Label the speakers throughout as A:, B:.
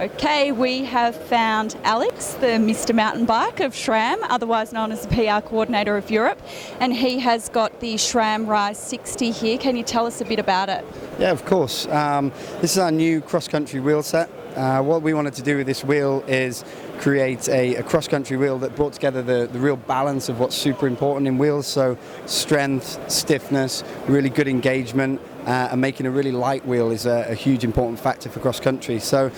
A: Okay, we have found Alex, the Mr. Mountain Bike of SRAM, otherwise known as the PR coordinator of Europe, and he has got the SRAM Rise 60 here. Can you tell us a bit about it?
B: Yeah, of course. This is our new cross-country wheel set. What we wanted to do with this wheel is create a cross-country wheel that brought together the real balance of what's super important in wheels, so strength, stiffness, really good engagement, and making a really light wheel is a huge important factor for cross-country. So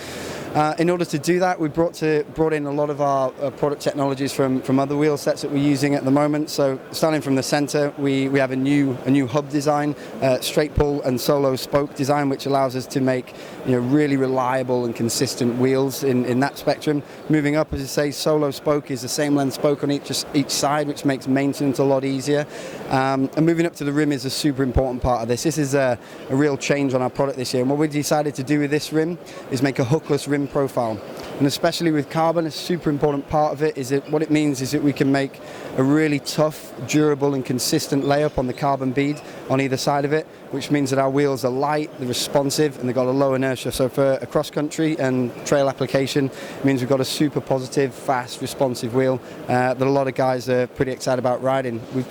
B: in order to do that, we brought in a lot of our product technologies from other wheel sets that we're using at the moment. So starting from the center, we have a new hub design, straight pull and solo spoke design, which allows us to make really reliable and consistent wheels in that spectrum. Moving up, as I say, solo spoke is the same length spoke on each side, which makes maintenance a lot easier. And moving up to the rim is a super important part of this. This is a real change on our product this year. And what we decided to do with this rim is make a hookless rim profile. And especially with carbon, a super important part of it is that what it means is that we can make a really tough, durable and consistent layup on the carbon bead on either side of it, which means that our wheels are light, they're responsive, and they've got a low inertia. So for a cross-country and trail application, it means we've got a super positive, fast, responsive wheel that a lot of guys are pretty excited about riding. We've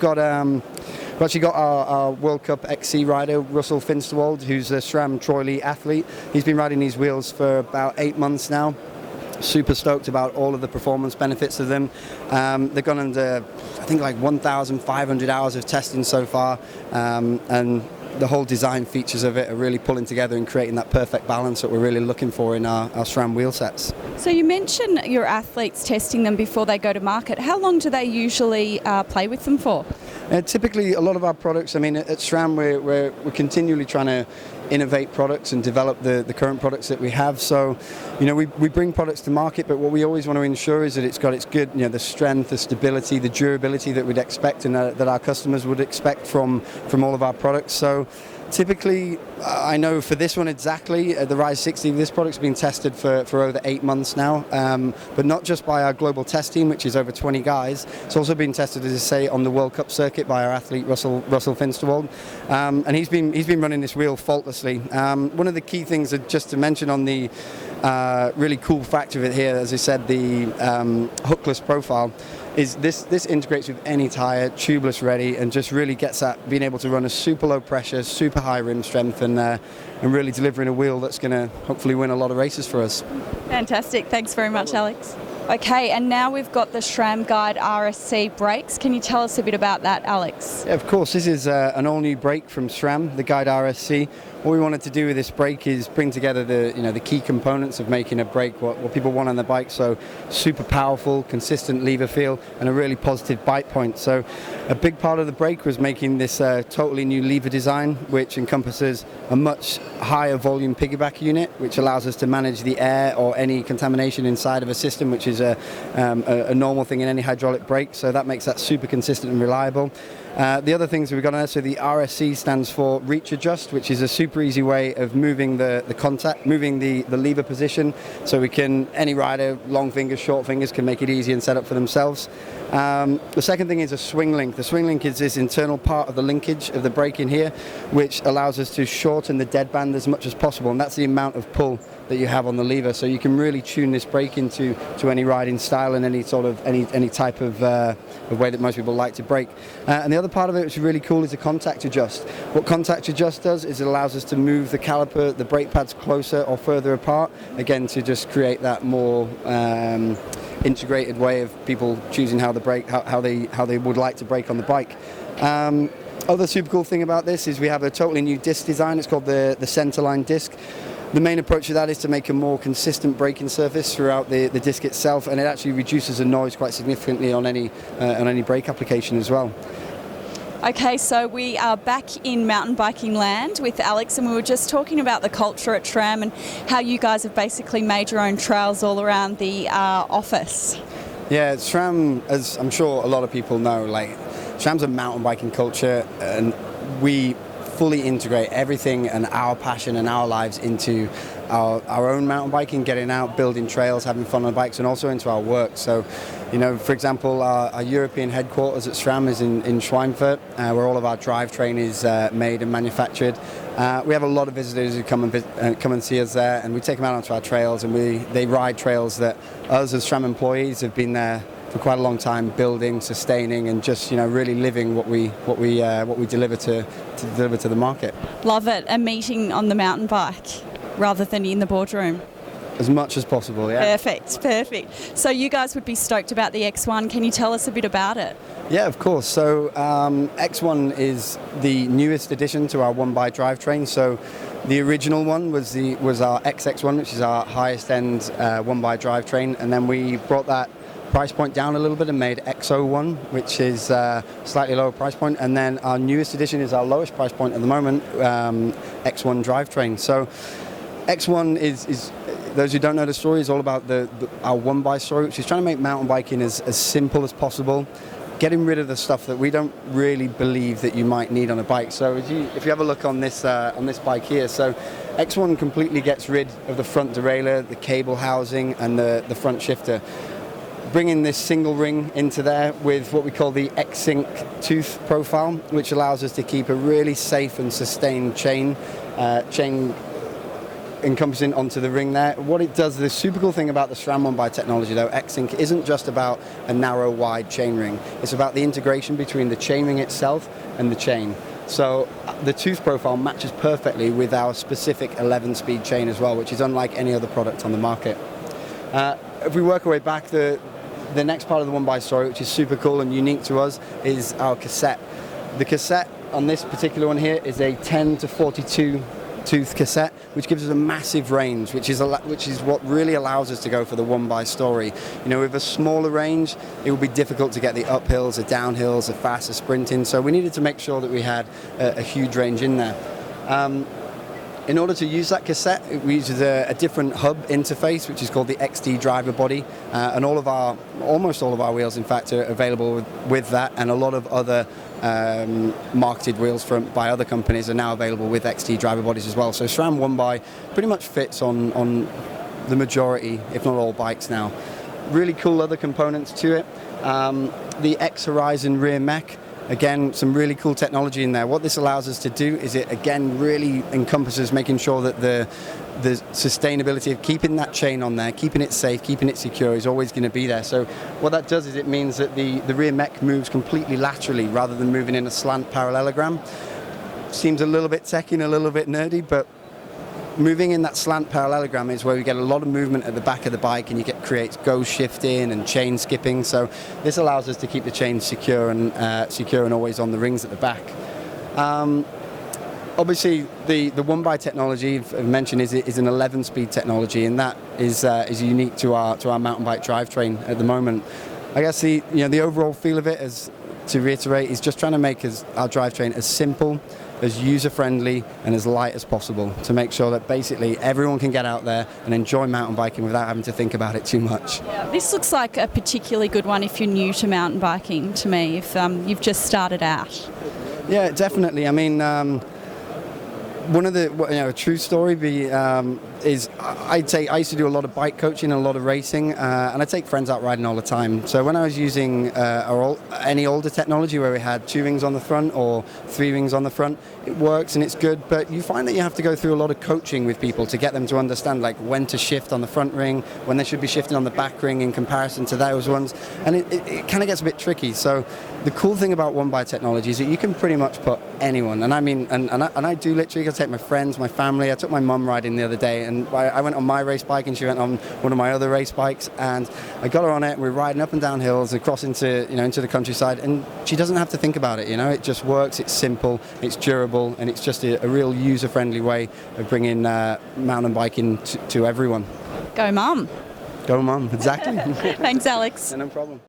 B: actually got our World Cup XC rider, Russell Finsterwald, who's a SRAM Troy Lee athlete. He's been riding these wheels for about 8 months now. Super stoked about all of the performance benefits of them. They've gone under, I think, like 1,500 hours of testing so far, and the whole design features of it are really pulling together and creating that perfect balance that we're really looking for in our SRAM wheel sets.
A: So you mentioned your athletes testing them before they go to market. How long do they usually play with them for?
B: Typically, a lot of our products, I mean, at SRAM, we're continually trying to innovate products and develop the current products that we have. So, we bring products to market, but what we always want to ensure is that it's got its good, the strength, the stability, the durability that we'd expect and that our customers would expect from all of our products. So, typically, I know for this one exactly, the Rise 60, this product's been tested for over 8 months now, but not just by our global test team, which is over 20 guys. It's also been tested, as I say, on the World Cup circuit by our athlete Russell Finsterwald, and he's been running this wheel faultlessly. One of the key things just to mention on the really cool factor of it here, as I said, the hookless profile, is this integrates with any tyre, tubeless ready, and just really gets at being able to run a super low pressure, super high rim strength, and really delivering a wheel that's going to hopefully win a lot of races for us.
A: Fantastic. Thanks very much, Alex. Okay, and now we've got the SRAM Guide RSC brakes. Can you tell us a bit about that, Alex?
B: Yeah, of course. This is an all-new brake from SRAM, the Guide RSC. What we wanted to do with this brake is bring together the key components of making a brake, what people want on the bike. So super powerful, consistent lever feel, and a really positive bite point. So a big part of the brake was making this totally new lever design, which encompasses a much higher volume piggyback unit, which allows us to manage the air or any contamination inside of a system, which is a normal thing in any hydraulic brake. So that makes that super consistent and reliable. The other things we've got on there, so the RSC stands for Reach Adjust, which is a super easy way of moving the lever position, so any rider, long fingers, short fingers, can make it easy and set up for themselves. The second thing is a swing link. The swing link is this internal part of the linkage of the brake in here, which allows us to shorten the deadband as much as possible, and that's the amount of pull that you have on the lever. So you can really tune this brake into any riding style and any type of way that most people like to brake. And the other part of it, which is really cool, is the contact adjust. What contact adjust does is it allows us to move the caliper, the brake pads closer or further apart, again to just create that more integrated way of people choosing how they would like to brake on the bike. Other super cool thing about this is we have a totally new disc design. It's called the Centerline Disc. The main approach to that is to make a more consistent braking surface throughout the disc itself, and it actually reduces the noise quite significantly on any brake application as well.
A: Okay, so we are back in mountain biking land with Alex, and we were just talking about the culture at SRAM and how you guys have basically made your own trails all around the office.
B: Yeah, SRAM, as I'm sure a lot of people know, SRAM's a mountain biking culture, and we fully integrate everything and our passion and our lives into our own mountain biking, getting out, building trails, having fun on bikes, and also into our work. So, for example, our European headquarters at SRAM is in Schweinfurt, where all of our drivetrain is made and manufactured. We have a lot of visitors who come and see us there, and we take them out onto our trails, and they ride trails that us as SRAM employees have been there for quite a long time, building, sustaining, and just really living what we deliver to the market.
A: Love it. A meeting on the mountain bike rather than in the boardroom.
B: As much as possible, yeah.
A: Perfect. So you guys would be stoked about the X1. Can you tell us a bit about it?
B: Yeah, of course. So X1 is the newest addition to our 1x drivetrain. So the original one was our XX1, which is our highest end 1x drivetrain, and then we brought that price point down a little bit and made X01, which is slightly lower price point, and then our newest addition is our lowest price point at the moment, X1 drivetrain. So X1 is those who don't know the story, is all about our 1x story, which is trying to make mountain biking as simple as possible, getting rid of the stuff that we don't really believe that you might need on a bike. So if you have a look on this bike here, so X1 completely gets rid of the front derailleur, the cable housing, and the front shifter, bringing this single ring into there with what we call the X-Sync tooth profile, which allows us to keep a really safe and sustained chain encompassing onto the ring there. What it does, the super cool thing about the SRAM 1x technology though, X-Sync, isn't just about a narrow, wide chain ring. It's about the integration between the chain ring itself and the chain. So the tooth profile matches perfectly with our specific 11-speed chain as well, which is unlike any other product on the market. If we work our way back, the next part of the 1x story, which is super cool and unique to us, is our cassette. The cassette on this particular one here is a 10 to 42 tooth cassette, which gives us a massive range, which is what really allows us to go for the 1x story. With a smaller range, it would be difficult to get the uphills, the downhills, the faster sprinting. So we needed to make sure that we had a huge range in there. In order to use that cassette, we use a different hub interface, which is called the XD driver body, and almost all of our wheels, in fact, are available with that, and a lot of other marketed wheels by other companies are now available with XD driver bodies as well. So SRAM 1x pretty much fits on the majority, if not all, bikes now. Really cool other components to it. The X Horizon rear mech. Again, some really cool technology in there. What this allows us to do is it, again, really encompasses making sure that the sustainability of keeping that chain on there, keeping it safe, keeping it secure is always going to be there. So what that does is it means that the rear mech moves completely laterally rather than moving in a slant parallelogram. Seems a little bit techy and a little bit nerdy, but moving in that slant parallelogram is where we get a lot of movement at the back of the bike, and creates go shifting and chain skipping. So this allows us to keep the chain secure and always on the rings at the back. Obviously, the 1x technology I've mentioned is an 11-speed technology, and that is unique to our mountain bike drivetrain at the moment. I guess the overall feel of it, as to reiterate, is just trying to make our drivetrain as simple, as user-friendly, and as light as possible, to make sure that basically everyone can get out there and enjoy mountain biking without having to think about it too much.
A: Yeah, this looks like a particularly good one if you're new to mountain biking, to me, if you've just started out.
B: Yeah, definitely. I mean, one of the true story is I used to do a lot of bike coaching and a lot of racing, and I take friends out riding all the time. So when I was using any older technology where we had 2 rings on the front or 3 rings on the front, it works and it's good, but you find that you have to go through a lot of coaching with people to get them to understand like when to shift on the front ring, when they should be shifting on the back ring in comparison to those ones, and it kind of gets a bit tricky. So the cool thing about 1x technology is that you can pretty much put anyone, and I mean, and I do literally take my friends, my family. I took my mum riding the other day, and I went on my race bike and she went on one of my other race bikes, and I got her on it, and we're riding up and down hills across into the countryside, and she doesn't have to think about it. It just works. It's simple, it's durable, and it's just a real user-friendly way of bringing mountain biking to everyone.
A: Go mum.
B: Go mum, exactly.
A: Thanks, Alex.
B: No problem.